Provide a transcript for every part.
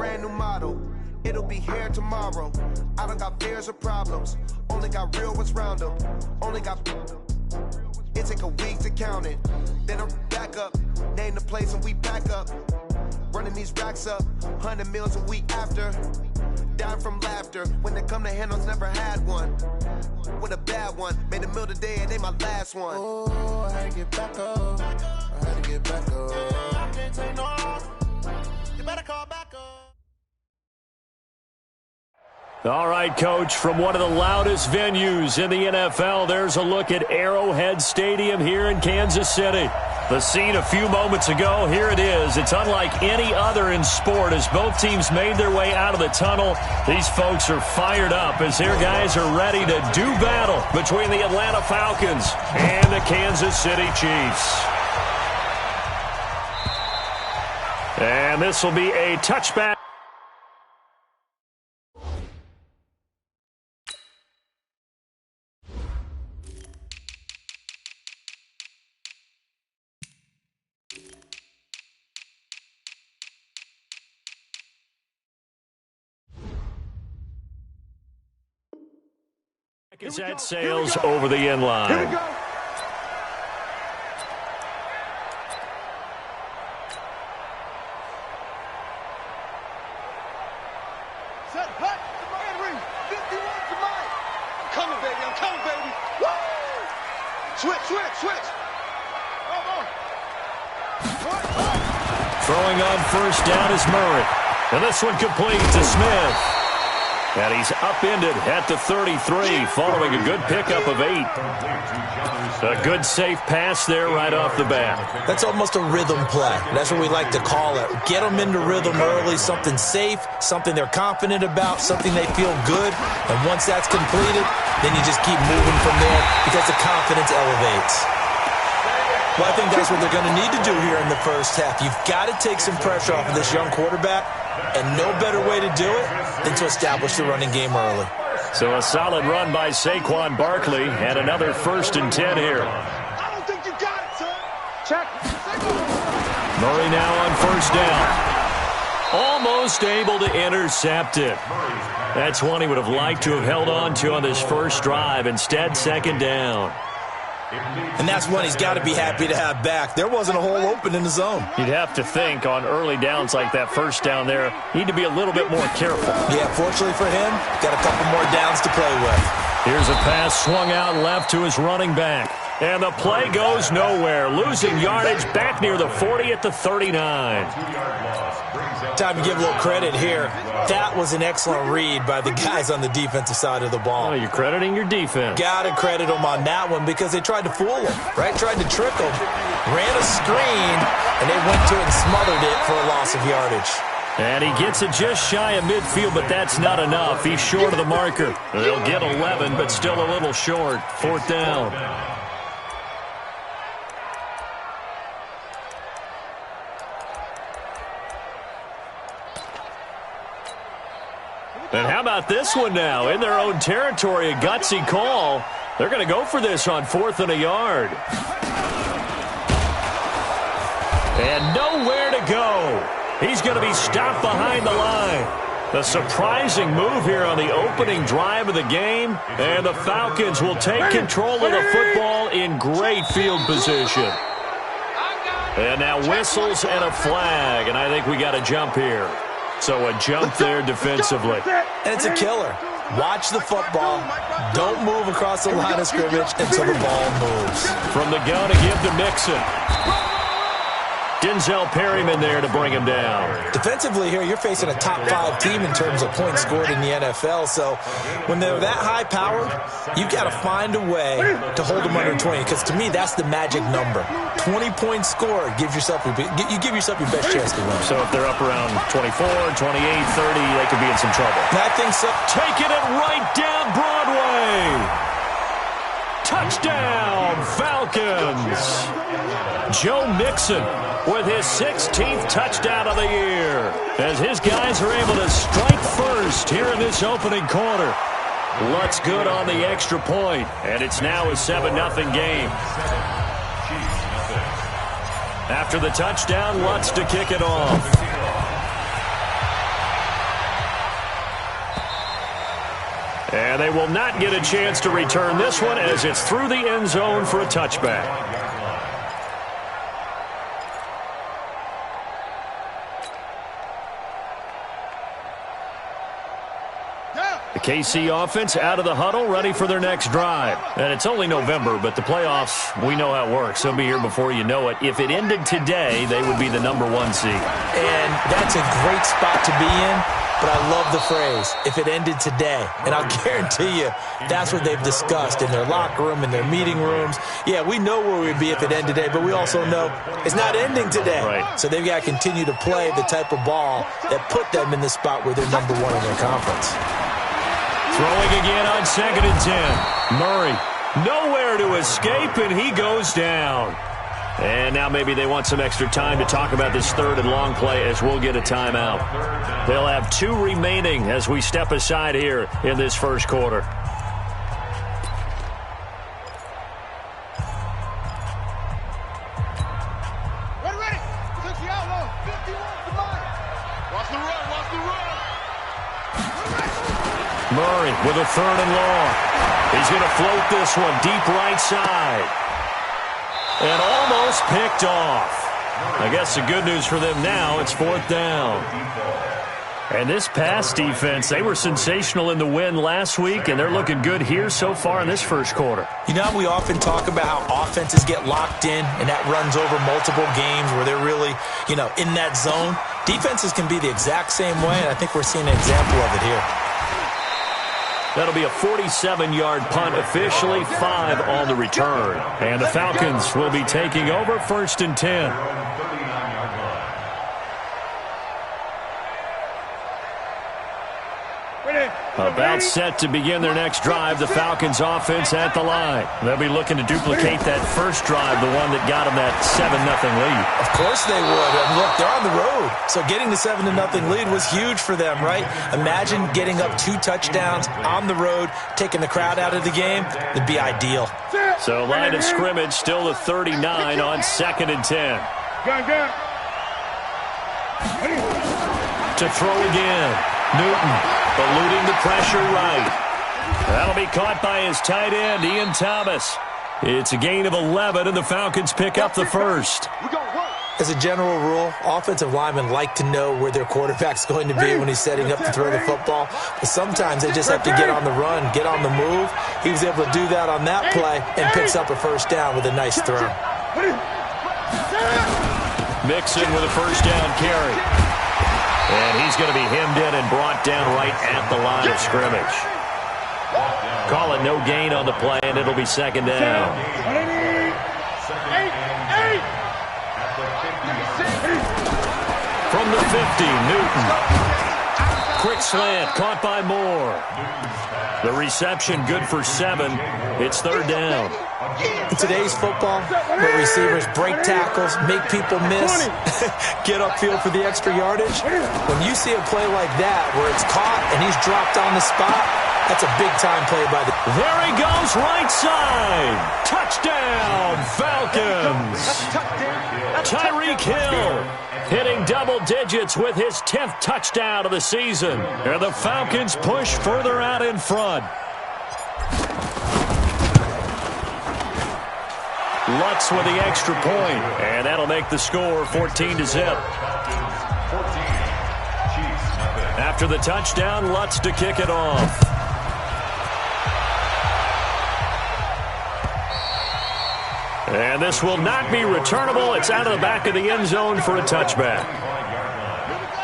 brand new model. It'll be here tomorrow. I don't got fears or problems. Only got real ones round them. Only got... It take a week to count it. Then I'm back up. Name the place and we back up. Running these racks up. 100 meals a week after. Down from laughter. When they come to handles, never had one. With a bad one. Made a meal today and they my last one. Oh, I had to get back up. I had to get back up. I can't take no loss. You better call back up. All right, Coach, from one of the loudest venues in the NFL, there's a look at Arrowhead Stadium here in Kansas City. The scene a few moments ago, here it is. It's unlike any other in sport as both teams made their way out of the tunnel. These folks are fired up as their guys are ready to do battle between the Atlanta Falcons and the Kansas City Chiefs. And this will be a touchback. Set sails over the end line. Here we go. Set, hut, Henry, 51 to Mike. I'm coming, baby. Woo! Switch. Throwing on first down is Murray. And this one complete to Smith. And he's upended at the 33, following a good pickup of 8. A good safe pass there right off the bat. That's almost a rhythm play. That's what we like to call it. Get them into rhythm early, something safe, something they're confident about, something they feel good. And once that's completed, then you just keep moving from there because the confidence elevates. Well, I think that's what they're going to need to do here in the first half. You've got to take some pressure off of this young quarterback, and no better way to do it than to establish the running game early. So a solid run by Saquon Barkley, and another 1st and 10 here. I don't think you got it, son. Check. Murray now on first down. Almost able to intercept it. That's one he would have liked to have held on to on this first drive. Instead, 2nd down. And that's one he's got to be happy to have back. There wasn't a hole open in the zone. You'd have to think on early downs like that first down there, need to be a little bit more careful. Yeah, fortunately for him, got a couple more downs to play with. Here's a pass swung out left to his running back. And the play goes nowhere. Losing yardage back near the 40 at the 39. Time to give a little credit here. That was an excellent read by the guys on the defensive side of the ball. Oh, you're crediting your defense. Got to credit them on that one because they tried to fool him, right? Tried to trick him. Ran a screen, and they went to it and smothered it for a loss of yardage. And he gets it just shy of midfield, but that's not enough. He's short of the marker. They'll get 11, but still a little short. 4th down. And how about this one now? In their own territory, a gutsy call. They're going to go for this on 4th and a yard. And nowhere to go. He's going to be stopped behind the line. The surprising move here on the opening drive of the game. And the Falcons will take control of the football in great field position. And now whistles and a flag. And I think we got a jump here. So a jump there defensively. And it's a killer. Watch the football. Don't move across the line of scrimmage until the ball moves. From the gun to give to Mixon. Denzel Perryman there to bring him down. Defensively here, you're facing a top 5 team in terms of points scored in the NFL. So when they're that high powered, you've got to find a way to hold them under 20. Because to me, that's the magic number. 20 points scored gives yourself you give yourself your best chance to win. So if they're up around 24, 28, 30, they could be in some trouble. I think so. Taking it right down Broadway. Touchdown, Falcons. Joe Mixon with his 16th touchdown of the year as his guys are able to strike first here in this opening quarter. Lutz good on the extra point, and it's now a 7-0 game. After the touchdown, Lutz to kick it off. And they will not get a chance to return this one as it's through the end zone for a touchback. The KC offense out of the huddle, ready for their next drive. And it's only November, but the playoffs, we know how it works. They'll be here before you know it. If it ended today, they would be the #1 seed. And that's a great spot to be in, but I love the phrase, if it ended today. And I'll guarantee you, that's what they've discussed in their locker room, in their meeting rooms. Yeah, we know where we'd be if it ended today, but we also know it's not ending today. Right. So they've got to continue to play the type of ball that put them in the spot where they're #1 in their conference. Throwing again on 2nd and 10. Murray, nowhere to escape, and he goes down. And now maybe they want some extra time to talk about this 3rd and long play as we'll get a timeout. They'll have 2 remaining as we step aside here in this first quarter. Ready. Took the outlaw. 51 to mine. Watch the run. Murray with a 3rd and long. He's going to float this one deep right side. And almost picked off. I guess the good news for them now, it's 4th down. And this pass defense, they were sensational in the win last week, and they're looking good here so far in this first quarter. You know, we often talk about how offenses get locked in, and that runs over multiple games where they're really, in that zone. Defenses can be the exact same way, and I think we're seeing an example of it here. That'll be a 47-yard punt, officially 5 on the return. And the Falcons will be taking over 1st and 10. About set to begin their next drive, the Falcons offense at the line. They'll be looking to duplicate that first drive, the one that got them that 7-0 lead. Of course they would. And look, they're on the road. So getting the 7-0 lead was huge for them, right? Imagine getting up 2 touchdowns on the road, taking the crowd out of the game. It'd be ideal. So line of scrimmage still the 39 on 2nd and 10. To throw again. Newton eluding the pressure right. That'll be caught by his tight end, Ian Thomas. It's a gain of 11, and the Falcons pick up the first. As a general rule, offensive linemen like to know where their quarterback's going to be when he's setting up to throw the football. But sometimes they just have to get on the run, get on the move. He was able to do that on that play and picks up a first down with a nice throw. Mixon with a first down carry. And he's going to be hemmed in and brought down right at the line of scrimmage. Call it no gain on the play, and it'll be 2nd down. From the 50, Newton. Quick slant, caught by Moore. The reception good for 7. It's 3rd down. In today's football, where receivers break tackles, make people miss, get upfield for the extra yardage, when you see a play like that where it's caught and he's dropped on the spot, that's a big-time play by the... There he goes, right side. Touchdown, Falcons. Tyreek Hill hitting double digits with his 10th touchdown of the season. And the Falcons push further out in front. Lutz with the extra point, and that'll make the score 14-0. After the touchdown, Lutz to kick it off. And this will not be returnable. It's out of the back of the end zone for a touchback.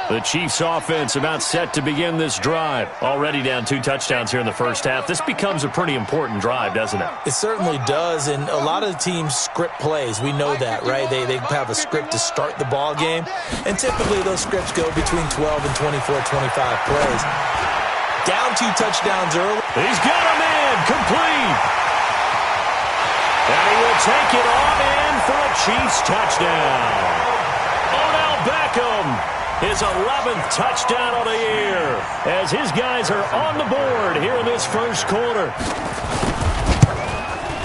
The Chiefs offense about set to begin this drive. Already down 2 touchdowns here in the first half. This becomes a pretty important drive, doesn't it? It certainly does, and a lot of the teams script plays. We know that, right? They have a script to start the ball game, and typically those scripts go between 12 and 24, 25 plays. Down 2 touchdowns early. He's got a man complete. And he will take it on in for a Chiefs touchdown. Odell Beckham, his 11th touchdown of the year, as his guys are on the board here in this first quarter.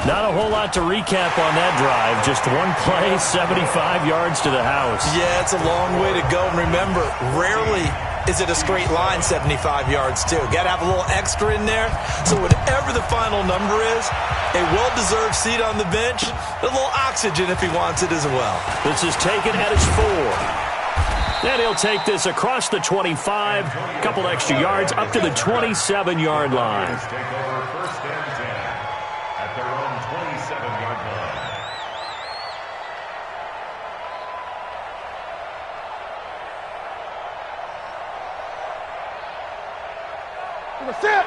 Not a whole lot to recap on that drive. Just one play, 75 yards to the house. Yeah, it's a long way to go. And remember, rarely is it a straight line 75 yards, too? Got to have a little extra in there. So whatever the final number is, a well-deserved seat on the bench, a little oxygen if he wants it as well. This is taken at his 4. And he'll take this across the 25, a couple extra yards, up to the 27-yard line.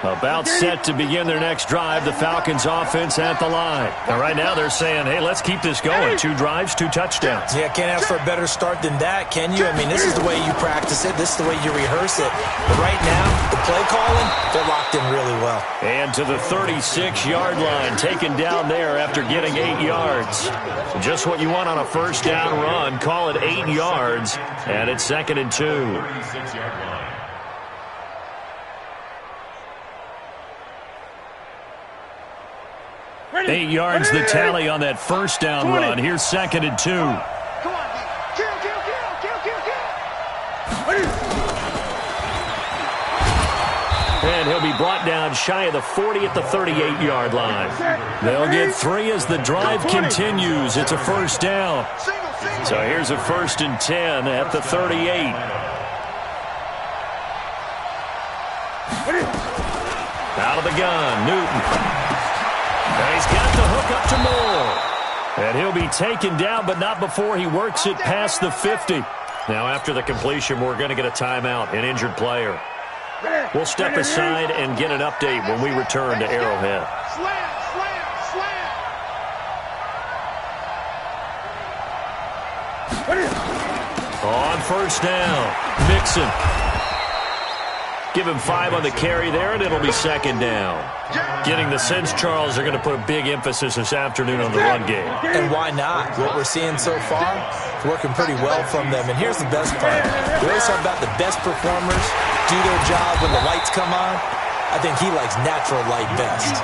About set to begin their next drive, the Falcons offense at the line. And right now they're saying, hey, let's keep this going. 2 drives, 2 touchdowns. Yeah, can't ask for a better start than that, can you? I mean, this is the way you practice it. This is the way you rehearse it. But right now, the play calling, they're locked in really well. And to the 36-yard line, taken down there after getting 8 yards. Just what you want on a first down run. Call it 8 yards, and it's 2nd and 2. 36-yard line. 8 yards the tally on that first down run. Here's 2nd and 2. Come on, kill. And he'll be brought down shy of the 40 at the 38-yard line. They'll get 3 as the drive continues. It's a first down. So here's a 1st and 10 at the 38. Out of the gun, Newton. And he's got the hook up to Moore. And he'll be taken down, but not before he works it past the 50. Now, after the completion, we're going to get a timeout, an injured player. We'll step aside and get an update when we return to Arrowhead. Slam. On first down, Mixon. Give him 5 on the carry there, and it'll be 2nd down. Getting the sense, Charles, they're going to put a big emphasis this afternoon on the run game. And why not? What we're seeing so far is working pretty well from them. And here's the best part. We always talk about the best performers do their job when the lights come on. I think he likes natural light best.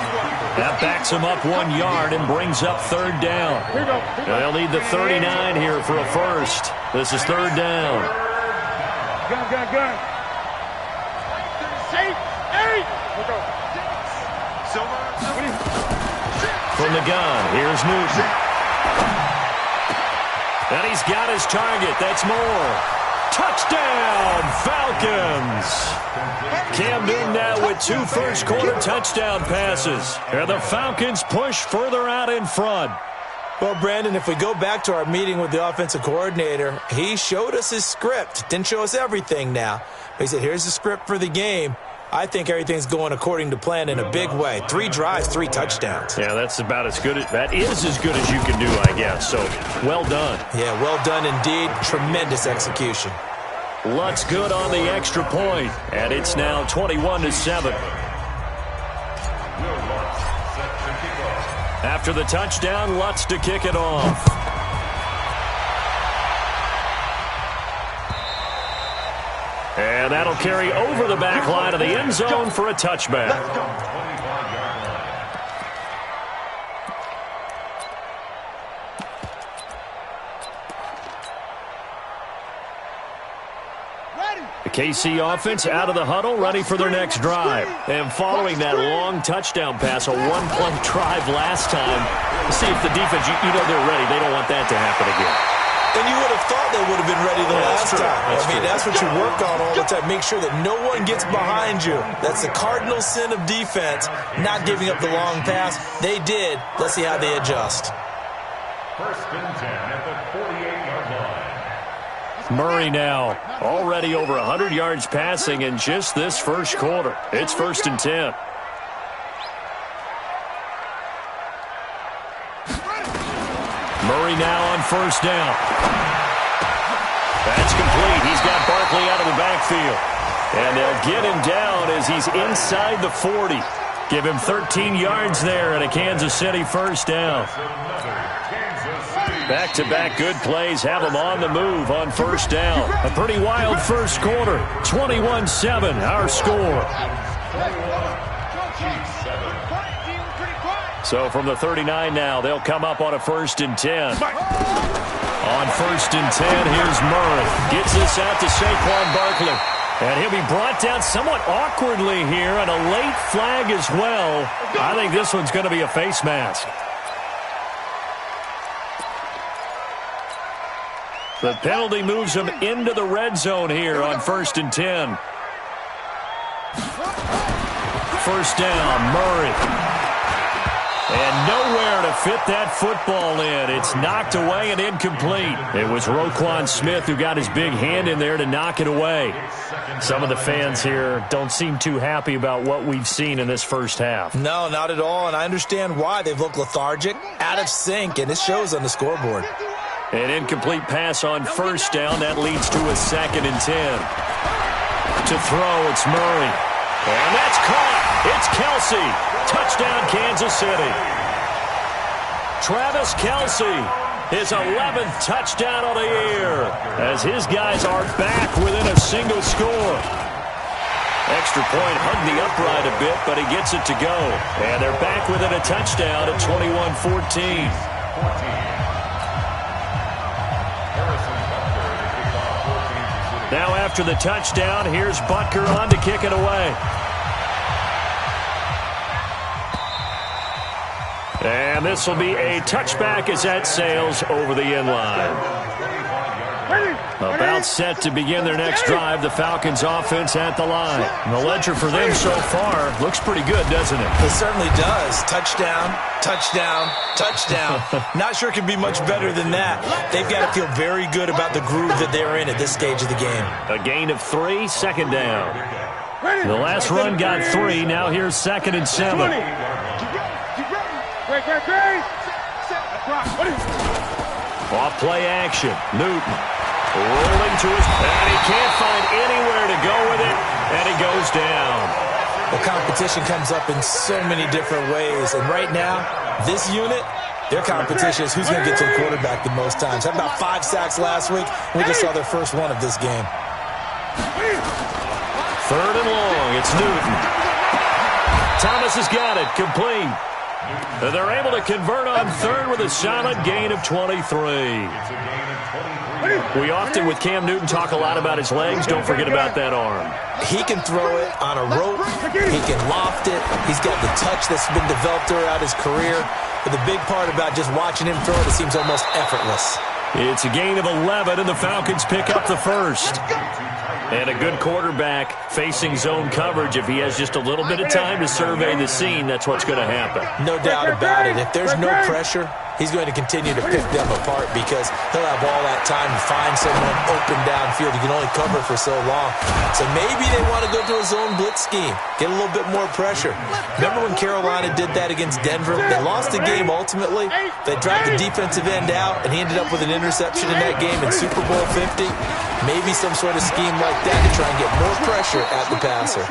That backs him up 1 yard and brings up 3rd down. They'll need the 39 here for a first. This is 3rd down. Gun. From the gun, here's Newton. And he's got his target. That's Moore. Touchdown, Falcons. Cam Newton now with 2 first-quarter touchdown passes. And the Falcons push further out in front. Well, Brandon, if we go back to our meeting with the offensive coordinator, he showed us his script. Didn't show us everything now. But he said, here's the script for the game. I think everything's going according to plan in a big way. 3 drives, 3 touchdowns. Yeah, that's about as good. That is as good as you can do, I guess. So, well done. Yeah, well done indeed. Tremendous execution. Lutz good on the extra point, and it's now 21-7. After the touchdown, Lutz to kick it off. And that'll carry over the back line of the end zone for a touchback. The KC offense out of the huddle, ready for their next drive. And following that long touchdown pass, a 1-play drive last time, see if the defense, you know they're ready. They don't want that to happen again. And you would have thought they would have been ready the last time. That's what you work on all the time. Make sure that no one gets behind you. That's the cardinal sin of defense, not giving up the long pass. They did. Let's see how they adjust. 1st and 10 at the 48-yard line. Murray now already over 100 yards passing in just this first quarter. It's 1st and 10. Murray now on first down. That's complete. He's got Barkley out of the backfield. And they'll get him down as he's inside the 40. Give him 13 yards there and a Kansas City first down. Back-to-back good plays have him on the move on first down. A pretty wild first quarter. 21-7, our score. So from the 39 now, they'll come up on a 1st and 10. On 1st and 10, here's Murray. Gets this out to Saquon Barkley. And he'll be brought down somewhat awkwardly here, and a late flag as well. I think this one's going to be a face mask. The penalty moves him into the red zone here on 1st and 10. First down, Murray. And nowhere to fit that football in. It's knocked away and incomplete. It was Roquan Smith who got his big hand in there to knock it away. Some of the fans here don't seem too happy about what we've seen in this first half. No, not at all, and I understand why. They've looked lethargic, out of sync, and it shows on the scoreboard. An incomplete pass on first down. That leads to a 2nd and 10. To throw, it's Murray. And that's caught. It's Kelsey. Touchdown, Kansas City. Travis Kelsey, his 11th touchdown of the year, as his guys are back within a single score. Extra point hugged the upright a bit, but he gets it to go. And they're back within a touchdown at 21-14. Now after the touchdown, here's Butker on to kick it away. And this will be a touchback as that sails over the end line. About set to begin their next drive, the Falcons offense at the line. And the ledger for them so far looks pretty good, doesn't it? It certainly does. Touchdown, touchdown, touchdown. Not sure it can be much better than that. They've got to feel very good about the groove that they're in at this stage of the game. A gain of 3, 2nd down. The last run got 3. Now here's 2nd and 7. Off play action. Newton rolling to his, and he can't find anywhere to go with it, and he goes down. The competition comes up in so many different ways, and right now, this unit, their competition is who's going to get to the quarterback the most times. How about 5 sacks last week? We just saw their first one of this game. 3rd and long. It's Newton. Thomas has got it. Complete. And they're able to convert on 3rd with a solid gain of 23. We often, with Cam Newton, talk a lot about his legs. Don't forget about that arm. He can throw it on a rope. He can loft it. He's got the touch that's been developed throughout his career. But the big part about just watching him throw it seems almost effortless. It's a gain of 11, and the Falcons pick up the first. And a good quarterback facing zone coverage. If he has just a little bit of time to survey the scene, that's what's going to happen. No doubt about it. If there's no pressure, he's going to continue to pick them apart because he'll have all that time to find someone open downfield. He can only cover for so long. So maybe they want to go to a zone blitz scheme, get a little bit more pressure. Remember when Carolina did that against Denver? They lost the game ultimately. They dragged the defensive end out, and he ended up with an interception in that game in Super Bowl 50. Maybe some sort of scheme like that to try and get more pressure at the passer.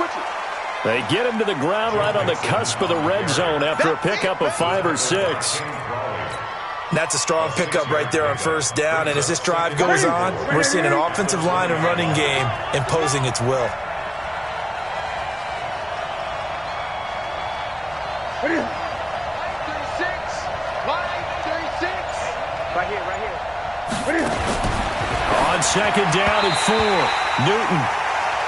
They get him to the ground right on the cusp of the red zone after a pickup of 5 or 6. That's a strong pickup right there on first down. And as this drive goes on, we're seeing an offensive line and running game imposing its will. On 2nd down and 4. Newton,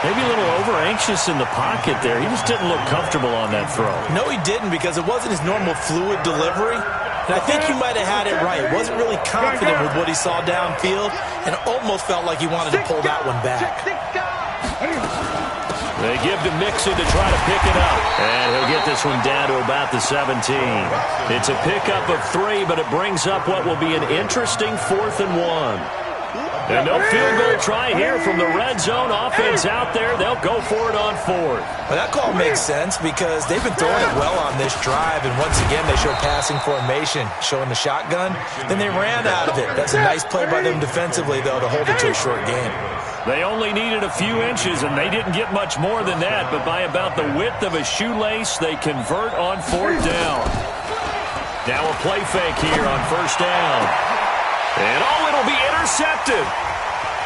maybe a little over-anxious in the pocket there. He just didn't look comfortable on that throw. No, he didn't, because it wasn't his normal fluid delivery. And I think he might have had it right. Wasn't really confident with what he saw downfield and almost felt like he wanted to pull that one back. They give to Mixon to try to pick it up. And he'll get this one down to about the 17. It's a pickup of 3, but it brings up what will be an interesting 4th and 1. And no field goal try here from the red zone. Offense out there. They'll go for it on 4th. Well, that call makes sense because they've been throwing it well on this drive. And once again, they show passing formation, showing the shotgun. Then they ran out of it. That's a nice play by them defensively, though, to hold it to a short game. They only needed a few inches, and they didn't get much more than that. But by about the width of a shoelace, they convert on 4th down. Now a play fake here on 1st down. And it'll be intercepted.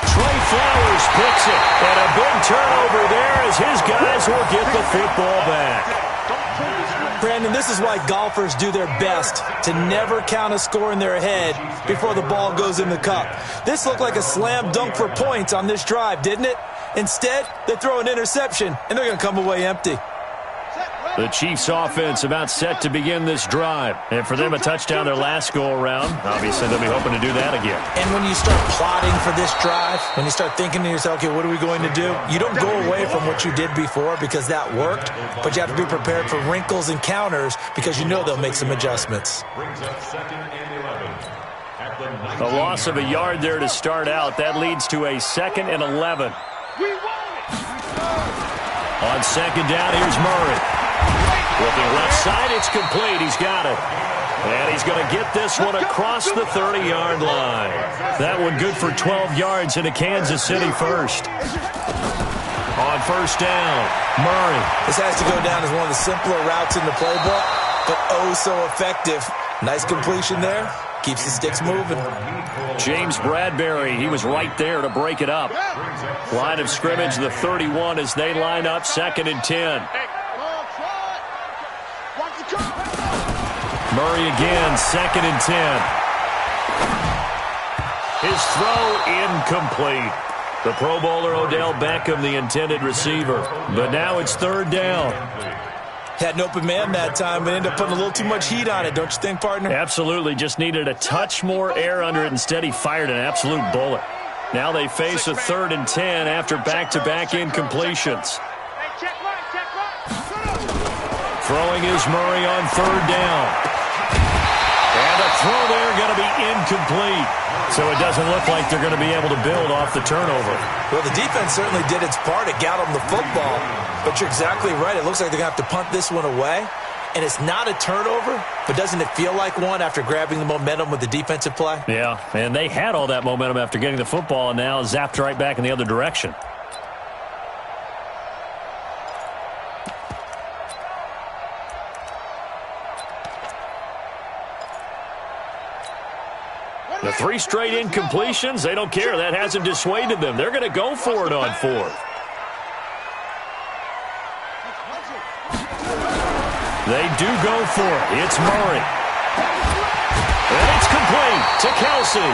Trey Flowers picks it. And a big turnover there as his guys will get the football back. Brandon, this is why golfers do their best to never count a score in their head before the ball goes in the cup. This looked like a slam dunk for points on this drive, didn't it? Instead, they throw an interception, and they're going to come away empty. The Chiefs' offense about set to begin this drive. And for them, a touchdown their last go-around. Obviously, they'll be hoping to do that again. And when you start plotting for this drive, when you start thinking to yourself, okay, what are we going to do? You don't go away from what you did before because that worked, but you have to be prepared for wrinkles and counters because you know they'll make some adjustments. A loss of a yard there to start out. That leads to a 2nd and 11. On second down, here's Murray. Looking left side, it's complete. He's got it. And he's going to get this one across the 30-yard line. That one good for 12 yards into Kansas City first. On first down, Murray. This has to go down as one of the simpler routes in the playbook, but oh so effective. Nice completion there. Keeps the sticks moving. James Bradbury, he was right there to break it up. Line of scrimmage, the 31 as they line up 2nd and 10. Murray again, 2nd and 10. His throw incomplete. The Pro Bowler Odell Beckham, the intended receiver. But now it's 3rd down. Had an open man that time, but ended up putting a little too much heat on it, don't you think, partner? Absolutely. Just needed a touch more air under it. Instead, he fired an absolute bullet. Now they face a 3rd and 10 after back-to-back incompletions. Throwing is Murray on 3rd down. And a throw there going to be incomplete. So it doesn't look like they're going to be able to build off the turnover. Well, the defense certainly did its part. It got them the football. But you're exactly right. It looks like they're going to have to punt this one away. And it's not a turnover, but doesn't it feel like one after grabbing the momentum with the defensive play? Yeah, and they had all that momentum after getting the football and now zapped right back in the other direction. The 3 straight incompletions, they don't care. That hasn't dissuaded them. They're going to go for it on 4th. They do go for it. It's Murray. And it's complete to Kelsey.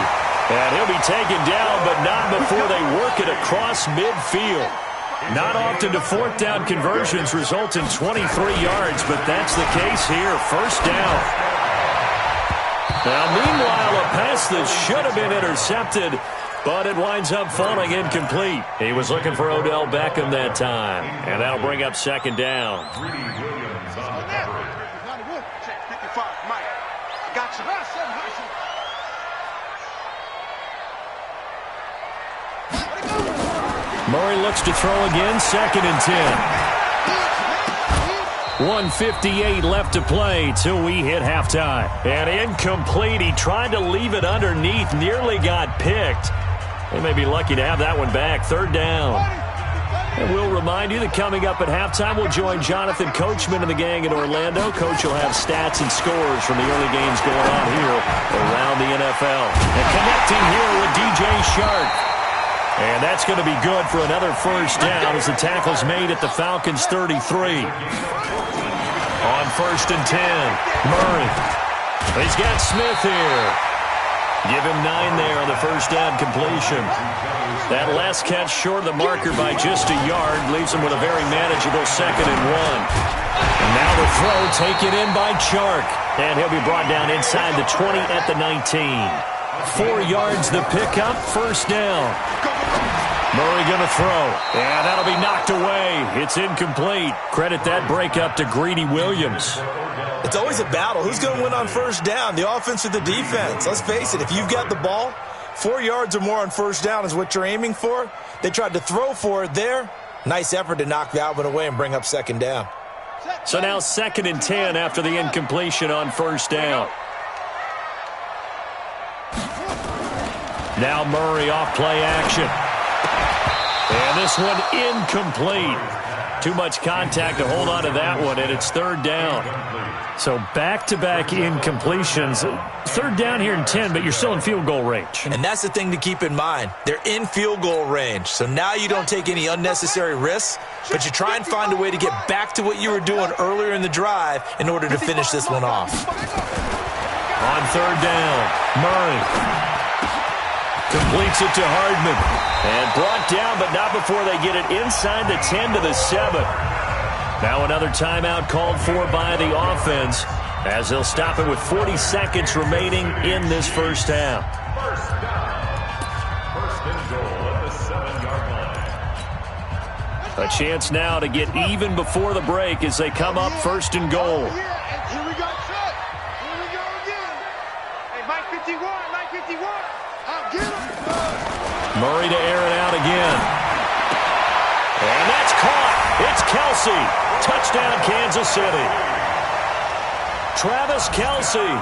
And he'll be taken down, but not before they work it across midfield. Not often do 4th down conversions result in 23 yards, but that's the case here. 1st down. Now, meanwhile, a pass that should have been intercepted, but it winds up falling incomplete. He was looking for Odell Beckham that time, and that'll bring up 2nd down. Murray looks to throw again, 2nd and 10. 1:58 left to play till we hit halftime. And incomplete. He tried to leave it underneath, nearly got picked. They may be lucky to have that one back. 3rd down. And we'll remind you that coming up at halftime, we'll join Jonathan Coachman and the gang in Orlando. Coach will have stats and scores from the early games going on here around the NFL. And connecting here with DJ Shark. And that's going to be good for another 1st down as the tackle's made at the Falcons' 33. On 1st and 10, Murray. He's got Smith here. Give him 9 there on the 1st down completion. That last catch short of the marker by just a yard leaves him with a very manageable 2nd and 1. And now the throw taken in by Chark. And he'll be brought down inside the 20 at the 19. 4 yards the pickup, 1st down. Murray going to throw, and that'll be knocked away. It's incomplete. Credit that breakup to Greedy Williams. It's always a battle. Who's going to win on 1st down, the offense or the defense? Let's face it, if you've got the ball, 4 yards or more on 1st down is what you're aiming for. They tried to throw for it there. Nice effort to knock that one away and bring up 2nd down. So now 2nd and 10 after the incompletion on 1st down. Now Murray off play action. And this one incomplete. Too much contact to hold on to that one, and it's 3rd down. So back-to-back incompletions. 3rd down here in 10, but you're still in field goal range. And that's the thing to keep in mind. They're in field goal range. So now you don't take any unnecessary risks, but you try and find a way to get back to what you were doing earlier in the drive in order to finish this one off. On 3rd down, Murray. Completes it to Hardman. And brought down, but not before they get it inside the 10 to the 7. Now another timeout called for by the offense, as they'll stop it with 40 seconds remaining in this first half. First down. First and goal at the 7-yard line. A chance now to get even before the break as they come up first and goal. Here we go, set. Here we go again. Hey, Mike 51, Mike 51. I'll get him. Murray to air it out again. And that's caught. It's Kelsey. Touchdown, Kansas City. Travis Kelsey,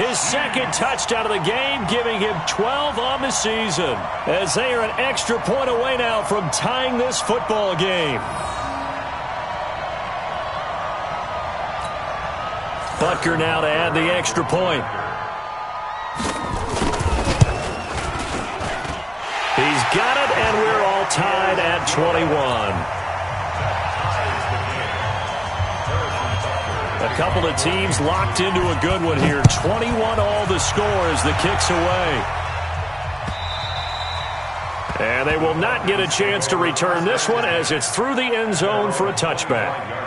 his second touchdown of the game, giving him 12 on the season, as they are an extra point away now from tying this football game. Butker now to add the extra point. He's got it, and we're all tied at 21. A couple of teams locked into a good one here. 21 all the score as the kick's away. And they will not get a chance to return this one as it's through the end zone for a touchback.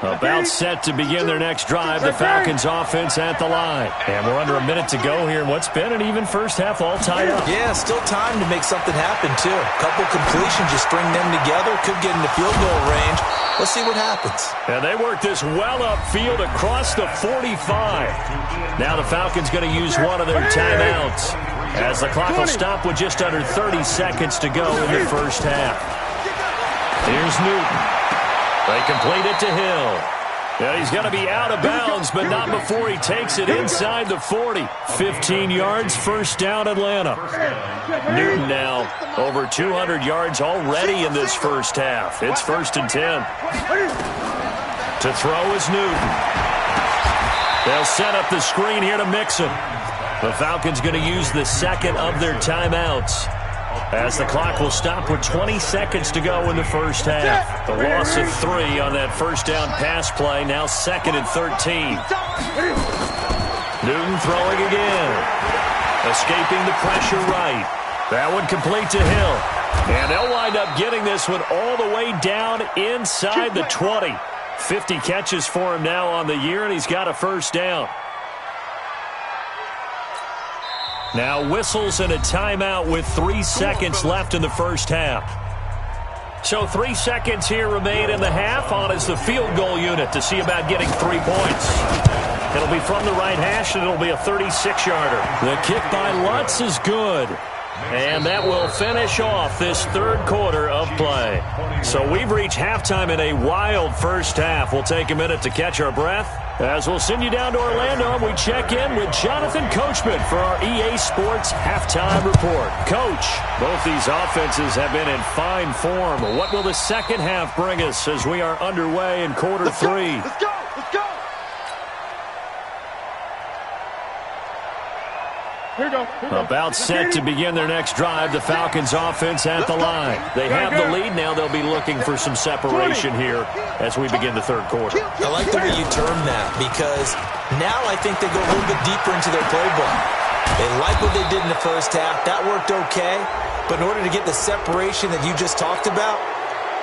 About set to begin their next drive, the Falcons offense at the line. And we're under a minute to go here in what's been an even first half, all tied up. Yeah, still time to make something happen, too. A couple completions, you string them together, could get into field goal range. Let's see what happens. And they work this well upfield across the 45. Now the Falcons going to use one of their timeouts, as the clock will stop with just under 30 seconds to go in the first half. Here's Newton. They complete it to Hill. Yeah, he's going to be out of bounds, but not before he takes it inside the 40. 15 yards, first down, Atlanta. Newton now over 200 yards already in this first half. It's first and 10. To throw is Newton. They'll set up the screen here to Mixon. The Falcons going to use the second of their timeouts, as the clock will stop with 20 seconds to go in the first half. The loss of 3 on that first down pass play, now second and 13. Newton throwing again. Escaping the pressure right. That one complete to Hill. And they'll wind up getting this one all the way down inside the 20. 50 catches for him now on the year, and he's got a first down. Now whistles and a timeout with 3 seconds left in the first half. So 3 seconds here remain in the half. On is the field goal unit to see about getting 3 points. It'll be from the right hash, and it'll be a 36-yarder. The kick by Lutz is good. And that will finish off this third quarter of play. So we've reached halftime in a wild first half. We'll take a minute to catch our breath, as we'll send you down to Orlando and we check in with Jonathan Coachman for our EA Sports Halftime Report. Coach, both these offenses have been in fine form. What will the second half bring us as we are underway in quarter 3? Let's go! Let's go! Here we go. About set to begin their next drive, the Falcons offense at the line. They have the lead now. They'll be looking for some separation here as we begin the third quarter. I like the way you term that, because now I think they go a little bit deeper into their playbook. They like what they did in the first half. That worked okay. But in order to get the separation that you just talked about,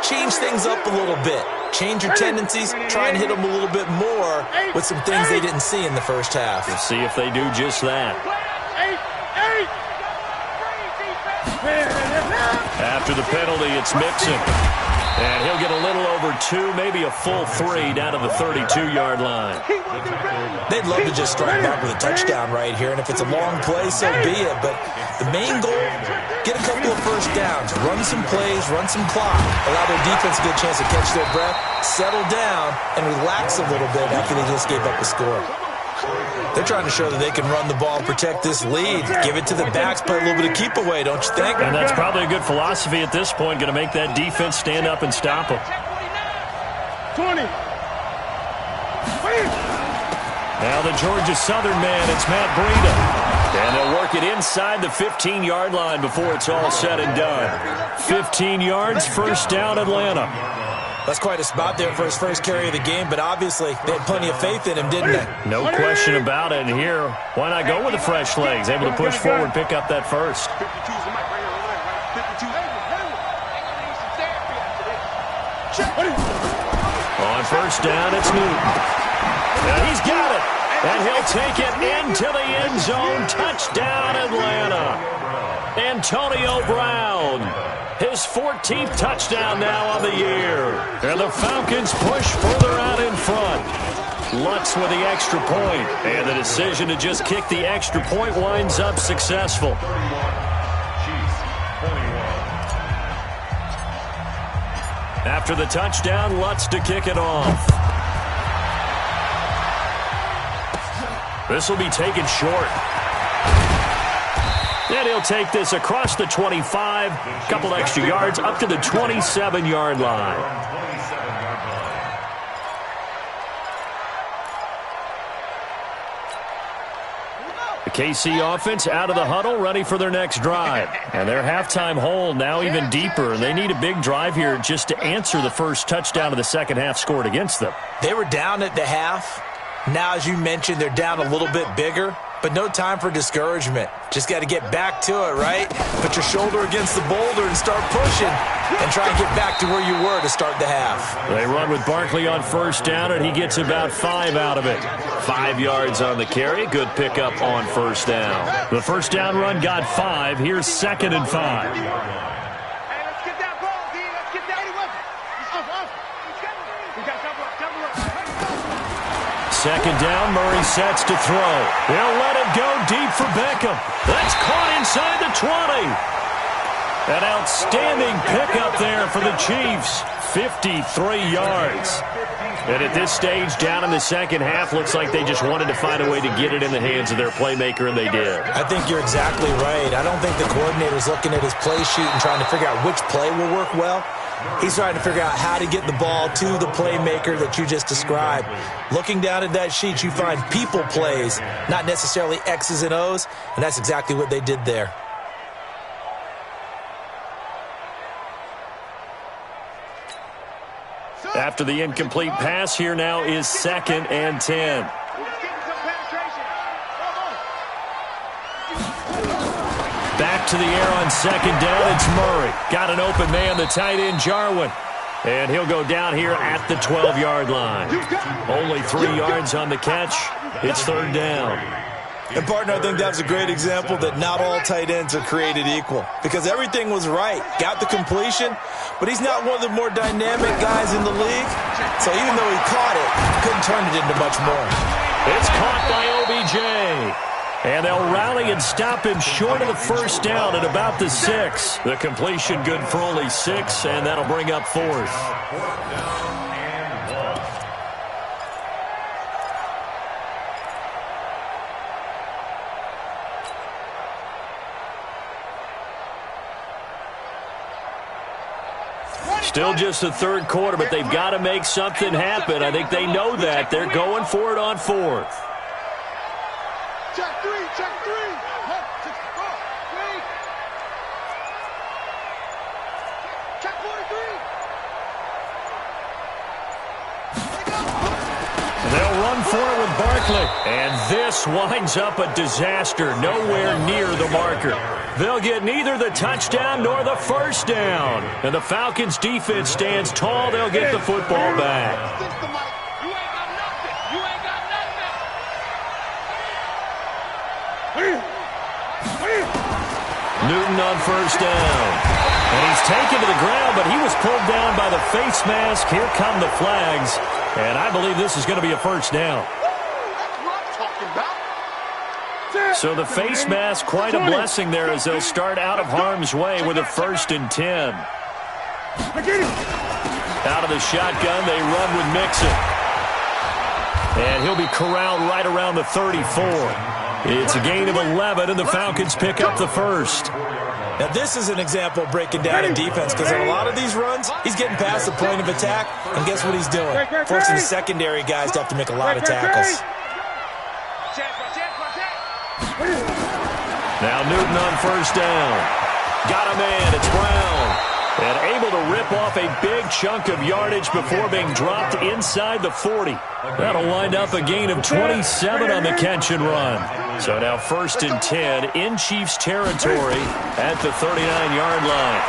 change things up a little bit. Change your tendencies, try and hit them a little bit more with some things they didn't see in the first half. Let's see if they do just that. After the penalty, it's Mixon. And he'll get a little over 2, maybe a full 3 down to the 32-yard line. They'd love to just strike back with a touchdown right here, and if it's a long play, so be it. But the main goal, get a couple of first downs, run some plays, run some clock, allow their defense a good chance to catch their breath, settle down, and relax a little bit after they just gave up a score. They're trying to show that they can run the ball and protect this lead. Give it to the backs, play a little bit of keep away, don't you think? And that's probably a good philosophy at this point, going to make that defense stand up and stop them. 20. Now the Georgia Southern man, it's Matt Breida. And they'll work it inside the 15-yard line before it's all said and done. 15 yards, first down, Atlanta. That's quite a spot there for his first carry of the game, but obviously they had plenty of faith in him, didn't they? No question about it. And here, why not go with the fresh legs? Able to push forward, pick up that first. On first down, it's Newton. And he's got it. And he'll take it into the end zone. Touchdown, Atlanta. Antonio Brown. His 14th touchdown now on the year. And the Falcons push further out in front. Lutz with the extra point. And the decision to just kick the extra point winds up successful. After the touchdown, Lutz to kick it off. This will be taken short. And he'll take this across the 25, couple extra yards, up to the 27-yard line. The KC offense out of the huddle, ready for their next drive. And their halftime hole now even deeper, and they need a big drive here just to answer the first touchdown of the second half scored against them. They were down at the half. Now, as you mentioned, they're down a little bit bigger, but no time for discouragement. Just got to get back to it, right? Put your shoulder against the boulder and start pushing and try and get back to where you were to start the half. They run with Barkley on first down, and he gets about 5 out of it. 5 yards on the carry. Good pickup on first down. The first down run got 5. Here's 2nd and 5. Second down, Murray sets to throw. He'll let it go deep for Beckham. That's caught inside the 20. An outstanding pickup there for the Chiefs. 53 yards. And at this stage, down in the second half, looks like they just wanted to find a way to get it in the hands of their playmaker, and they did. I think you're exactly right. I don't think the coordinator's looking at his play sheet and trying to figure out which play will work well. He's trying to figure out how to get the ball to the playmaker that you just described. Looking down at that sheet, you find people plays, not necessarily X's and O's, and that's exactly what they did there. After the incomplete pass, here now is 2nd and 10. Back to the air on second down, it's Murray. Got an open man, the tight end, Jarwin. And he'll go down here at the 12-yard line. Only 3 yards on the catch. It's 3rd down. And, partner, I think that's a great example that not all tight ends are created equal. Because everything was right. Got the completion, but he's not one of the more dynamic guys in the league. So even though he caught it, couldn't turn it into much more. It's caught by OBJ. And they'll rally and stop him short of the first down at about the 6. The completion good for only 6, and that'll bring up 4th. Still just the 3rd quarter, but they've got to make something happen. I think they know that. They're going for it on 4th. Check 3, check 3. Check 43. They'll run for it with Barkley. And this winds up a disaster. Nowhere near the marker. They'll get neither the touchdown nor the first down. And the Falcons' defense stands tall. They'll get the football back. Newton on first down. And he's taken to the ground, but he was pulled down by the face mask. Here come the flags. And I believe this is going to be a first down. So the face mask, quite a blessing there as they'll start out of harm's way with a 1st and 10. Out of the shotgun, they run with Mixon. And he'll be corralled right around the 34. It's a gain of 11, and the Falcons pick up the 1st. Now, this is an example of breaking down in defense because in a lot of these runs, he's getting past the point of attack, and guess what he's doing? Forcing the secondary guys to have to make a lot of tackles. Now Newton on first down. Got a man. It's Brown. And able to rip off a big chunk of yardage before being dropped inside the 40. That'll wind up a gain of 27 on the catch and run. So now 1st and 10 in Chiefs territory at the 39-yard line.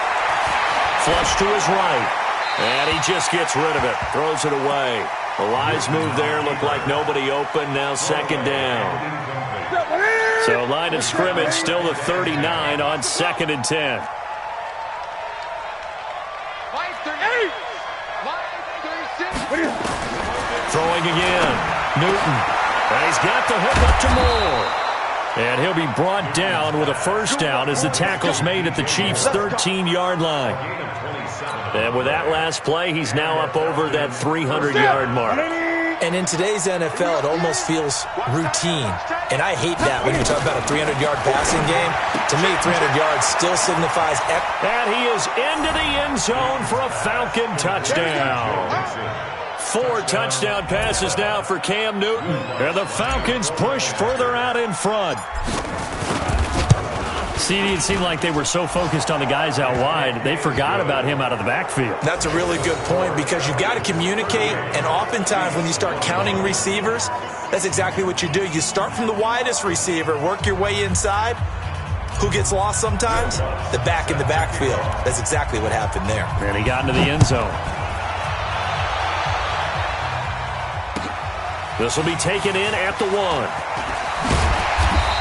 Flush to his right. And he just gets rid of it. Throws it away. The wise move there. Looked like nobody open. Now 2nd down. So line of scrimmage still the 39 on 2nd and 10. Throwing again. Newton. And he's got the hook up to Moore. And he'll be brought down with a 1st down as the tackle's made at the Chiefs' 13-yard line. And with that last play, he's now up over that 300-yard mark. And in today's NFL, it almost feels routine. And I hate that when you talk about a 300-yard passing game. To me, 300 yards still signifies... And he is into the end zone for a Falcon touchdown. 4 touchdown passes now for Cam Newton. And the Falcons push further out in front. See, it seemed like they were so focused on the guys out wide, they forgot about him out of the backfield. That's a really good point because you've got to communicate, and oftentimes when you start counting receivers, that's exactly what you do. You start from the widest receiver, work your way inside. Who gets lost sometimes? The back in the backfield. That's exactly what happened there. And he got into the end zone. This will be taken in at the 1.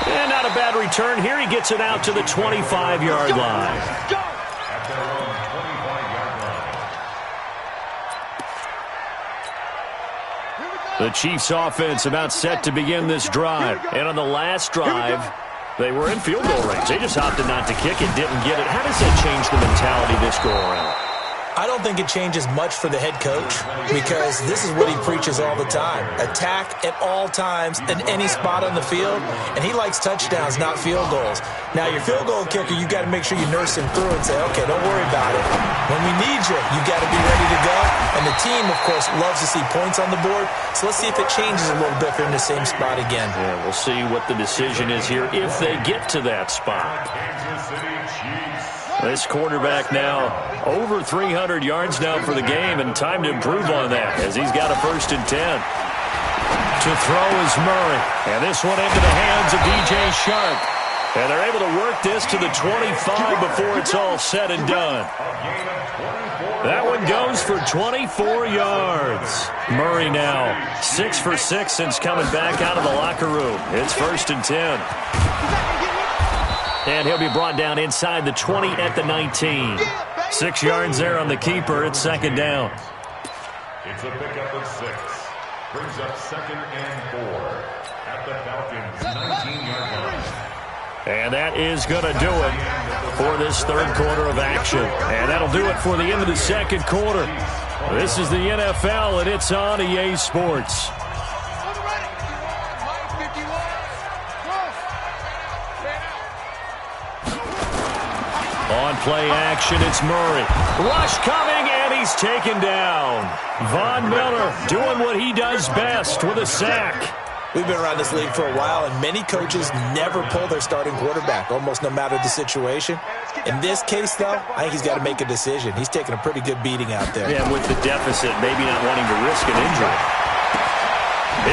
And not a bad return here. He gets it out to the 25-yard line. The Chiefs offense about set to begin this drive. And on the last drive, they were in field goal range. They just opted not to kick it, didn't get it. How does that change the mentality this go around? I don't think it changes much for the head coach because this is what he preaches all the time. Attack at all times in any spot on the field, and he likes touchdowns, not field goals. Now, your field goal kicker, you got to make sure you nurse him through and say, okay, don't worry about it. When we need you, you got to be ready to go. And the team, of course, loves to see points on the board, so let's see if it changes a little bit if they're in the same spot again. Yeah, we'll see what the decision is here if they get to that spot. This quarterback now over 300 yards now for the game, and time to improve on that as he's got a 1st and 10. To throw is Murray, and this one into the hands of DJ Shark. And they're able to work this to the 25 before it's all said and done. That one goes for 24 yards. Murray now 6 for 6 since coming back out of the locker room. It's 1st and 10. And he'll be brought down inside the 20 at the 19. 6 yards there on the keeper. It's 2nd down. It's a pickup of 6. Brings up 2nd and 4 at the Falcons' 19-yard line. And that is going to do it for this 3rd quarter of action. And that'll do it for the end of the 2nd quarter. This is the NFL, and it's on EA Sports. On play action, it's Murray. Rush coming, and he's taken down. Von Miller doing what he does best with a sack. We've been around this league for a while, and many coaches never pull their starting quarterback, almost no matter the situation. In this case, though, I think he's got to make a decision. He's taking a pretty good beating out there. Yeah, with the deficit, maybe not wanting to risk an injury.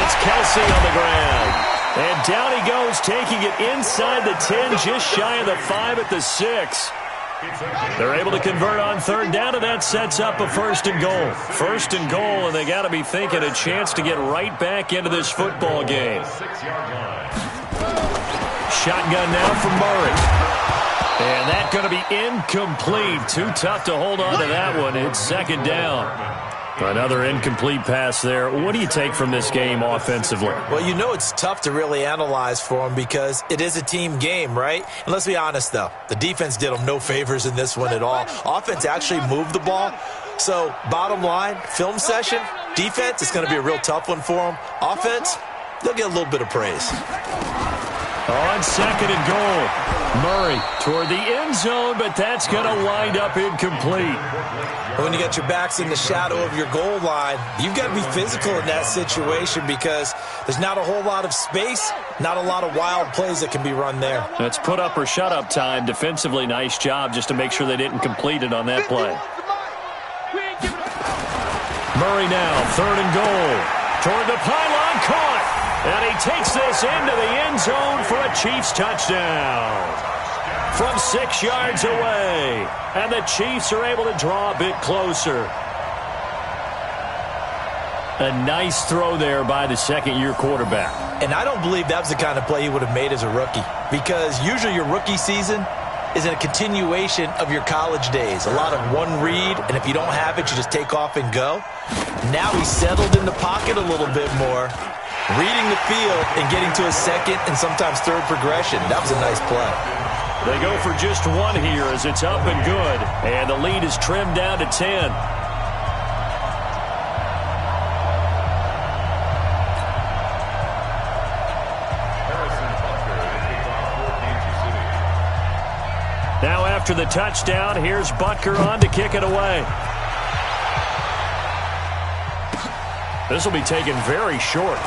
It's Kelsey on the ground. And down he goes, taking it inside the 10, just shy of the 5 at the 6. They're able to convert on 3rd down, and that sets up a 1st and goal. 1st and goal, and they got to be thinking a chance to get right back into this football game. Shotgun now from Murray. And that's going to be incomplete. Too tough to hold on to that one. It's 2nd down. Another incomplete pass there. What do you take from this game offensively? Well, you know it's tough to really analyze for them because it is a team game, right? And let's be honest, though. The defense did them no favors in this one at all. Offense actually moved the ball. So, bottom line, film session, defense is going to be a real tough one for them. Offense, they'll get a little bit of praise. On second and goal. Murray toward the end zone, but that's going to wind up incomplete. When you got your backs in the shadow of your goal line, you've got to be physical in that situation because there's not a whole lot of space, not a lot of wild plays that can be run there. That's put up or shut up time. Defensively, nice job just to make sure they didn't complete it on that play. Murray now, third and goal. Toward the pylon, caught. And he takes this into the end zone for a Chiefs touchdown. From 6 yards away. And the Chiefs are able to draw a bit closer. A nice throw there by the second-year quarterback. And I don't believe that was the kind of play he would have made as a rookie. Because usually your rookie season is a continuation of your college days. A lot of one read, and if you don't have it, you just take off and go. Now he's settled in the pocket a little bit more, reading the field and getting to a second and sometimes third progression. That was a nice play. They go for just one here as it's up and good. And the lead is trimmed down to 10. Now after the touchdown, here's Butker on to kick it away. This will be taken very short.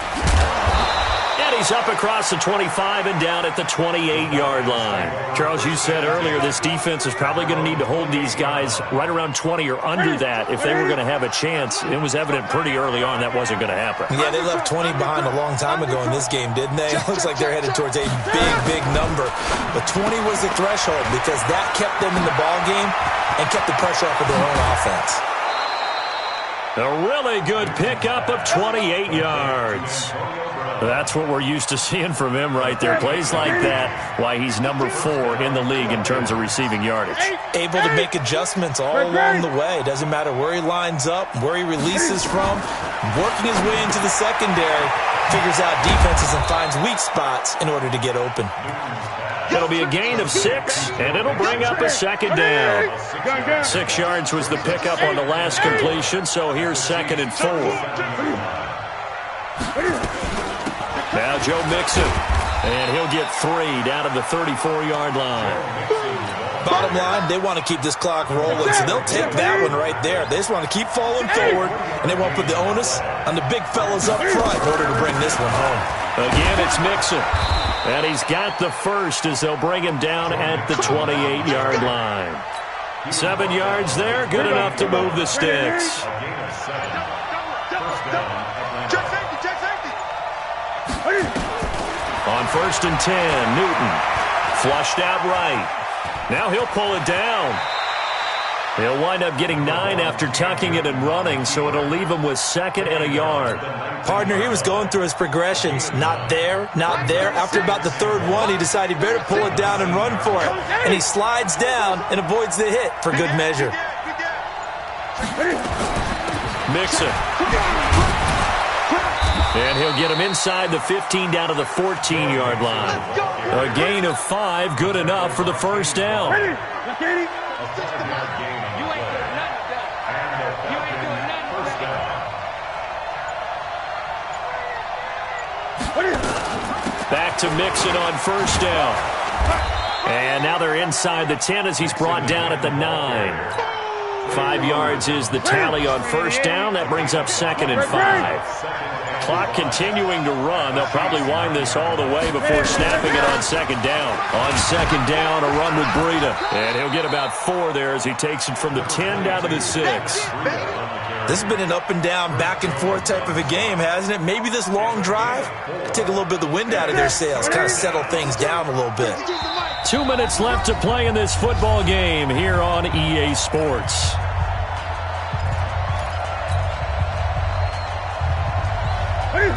And he's up across the 25 and down at the 28-yard line. Charles, you said earlier this defense is probably going to need to hold these guys right around 20 or under that if they were going to have a chance. It was evident pretty early on that wasn't going to happen. Yeah, they left 20 behind a long time ago in this game, didn't they? It looks like they're headed towards a big, big number. But 20 was the threshold because that kept them in the ball game and kept the pressure off of their own offense. A really good pickup of 28 yards. That's what we're used to seeing from him right there. Plays like that, why he's number 4 in the league in terms of receiving yardage. Able to make adjustments all along the way. Doesn't matter where he lines up, where he releases from. Working his way into the secondary, figures out defenses and finds weak spots in order to get open. It'll be a gain of 6, and it'll bring up a second down. 6 yards was the pickup on the last completion, so here's second and 4. Now Joe Mixon, and he'll get 3 down to the 34-yard line. Bottom line, they want to keep this clock rolling, so they'll take that one right there. They just want to keep falling forward, and they won't put the onus on the big fellas up front in order to bring this one home. Again, it's Mixon, and he's got the first as they'll bring him down at the 28-yard line. 7 yards there, good enough to move the sticks. On first and 10, Newton flushed out right. Now he'll pull it down. He'll wind up getting 9 after tucking it and running, so it'll leave him with 2nd and a yard. Partner, he was going through his progressions. Not there, not there. After about the 3rd one, he decided he better pull it down and run for it. And he slides down and avoids the hit for good measure. Mixon. And he'll get him inside the 15 down to the 14-yard line. A gain of 5, good enough for the first down. Back to Mixon on first down. And now they're inside the 10 as he's brought down at the 9. 5 yards is the tally on first down. That brings up 2nd and 5. Clock continuing to run. They'll probably wind this all the way before snapping it on 2nd down. On 2nd down, a run with Breida. And he'll get about 4 there as he takes it from the 10 down to the 6. This has been an up and down, back and forth type of a game, hasn't it? Maybe this long drive could take a little bit of the wind out of their sails, kind of settle things down a little bit. 2 minutes left to play in this football game here on EA Sports.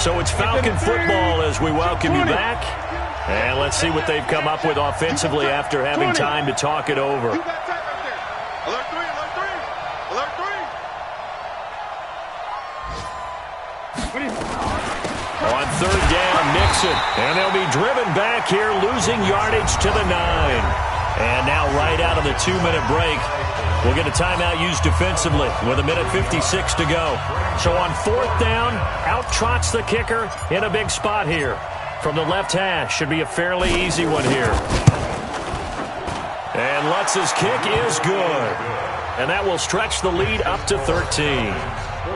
So it's Falcon football as we welcome you back. And let's see what they've come up with offensively after having time to talk it over. Alert 3, alert 3, alert 3. On 3rd down, Mixon. And they'll be driven back here, losing yardage to the 9. And now right out of the 2-minute break, we'll get a timeout used defensively with 1:56 to go. So on 4th down, out trots the kicker in a big spot here. from the left hash. Should be a fairly easy one here. And Lutz's kick is good. And that will stretch the lead up to 13.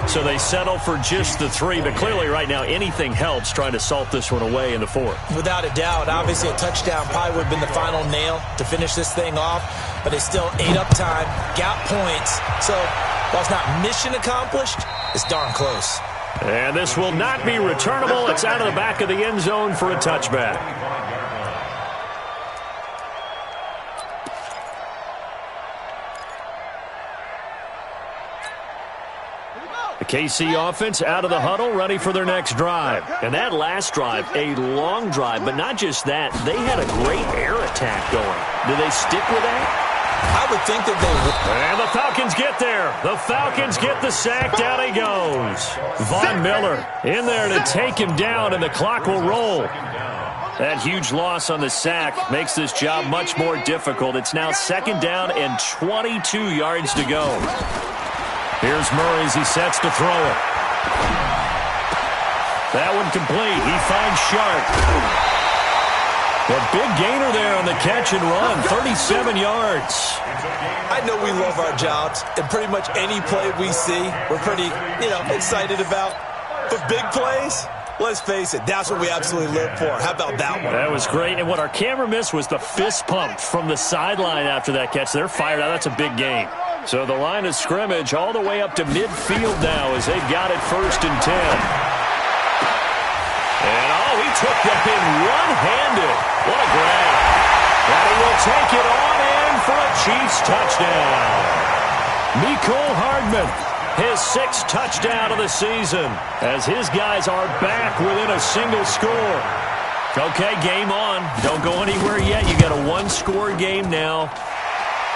So they settle for just the 3, but clearly right now anything helps trying to salt this one away in the 4th. Without a doubt, obviously a touchdown probably would have been the final nail to finish this thing off, but they still ate up time, got points. So while it's not mission accomplished, it's darn close. And this will not be returnable. It's out of the back of the end zone for a touchback. The KC offense out of the huddle, ready for their next drive. And that last drive, a long drive, but not just that. They had a great air attack going. Do they stick with that? I would think that they would. And the Falcons get there. The Falcons get the sack. Down he goes. Von Miller in there to take him down, and the clock will roll. That huge loss on the sack makes this job much more difficult. It's now 2nd down and 22 yards to go. Here's Murray as he sets to throw it. That one complete. He finds Sharp. A big gainer there on the catch and run. 37 yards. I know we love our jobs, and pretty much any play we see, we're pretty, excited about. But big plays, let's face it, that's what we absolutely live for. How about that one? That was great. And what our camera missed was the fist pump from the sideline after that catch. They're fired out. That's a big gain. So the line of scrimmage all the way up to midfield now as they've got it 1st and 10. And, he took that in one-handed. What a grab. And he will take it on in for a Chiefs touchdown. Mecole Hardman, his 6th touchdown of the season, as his guys are back within a single score. Okay, game on. Don't go anywhere yet. You got a 1-score game now.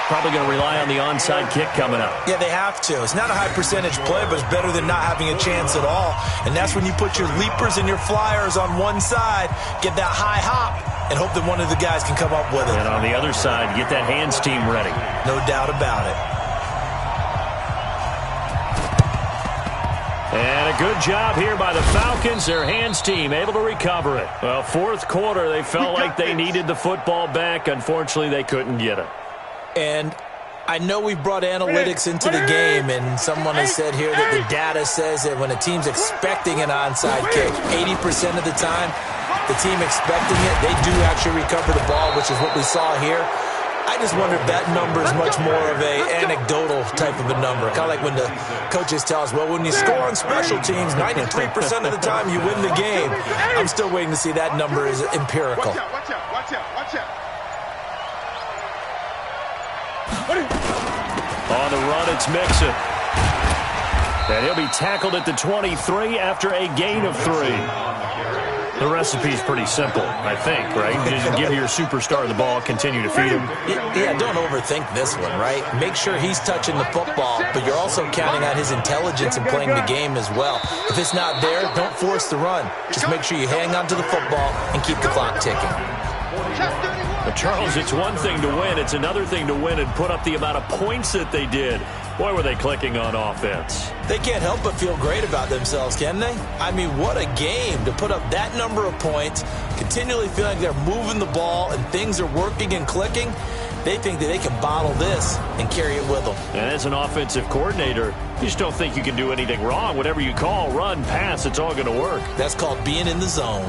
Probably going to rely on the onside kick coming up. Yeah, they have to. It's not a high percentage play, but it's better than not having a chance at all. And that's when you put your leapers and your flyers on one side, get that high hop, and hope that one of the guys can come up with it. And on the other side, get that hands team ready. No doubt about it. And a good job here by the Falcons. Their hands team able to recover it. Well, 4th quarter, they felt like they needed the football back. Unfortunately, they couldn't get it. And I know we brought analytics into the game, and someone has said here that the data says that when a team's expecting an onside kick, 80% of the time, the team expecting it, they do actually recover the ball, which is what we saw here. I just wonder if that number is much more of a anecdotal type of a number. Kind of like when the coaches tell us, well, when you score on special teams, 93% of the time you win the game. I'm still waiting to see that number is empirical. Watch out. On the run, it's Mixon. And he'll be tackled at the 23 after a gain of 3. The recipe's pretty simple, I think, right? You just give your superstar the ball, continue to feed him. Yeah, don't overthink this one, right? Make sure he's touching the football, but you're also counting on his intelligence in playing the game as well. If it's not there, don't force the run. Just make sure you hang on to the football and keep the clock ticking. But Charles, it's one thing to win. It's another thing to win and put up the amount of points that they did. Boy, were they clicking on offense. They can't help but feel great about themselves, can they? I mean, what a game to put up that number of points, continually feeling they're moving the ball and things are working and clicking. They think that they can bottle this and carry it with them. And as an offensive coordinator, you just don't think you can do anything wrong. Whatever you call, run, pass, it's all going to work. That's called being in the zone.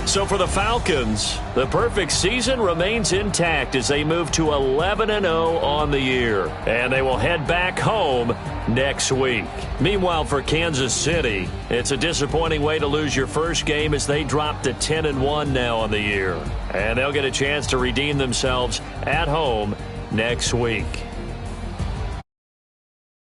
So for the Falcons, the perfect season remains intact as they move to 11-0 on the year. And they will head back home next week. Meanwhile, for Kansas City, it's a disappointing way to lose your first game as they drop to 10-1 now on the year. And they'll get a chance to redeem themselves at home next week.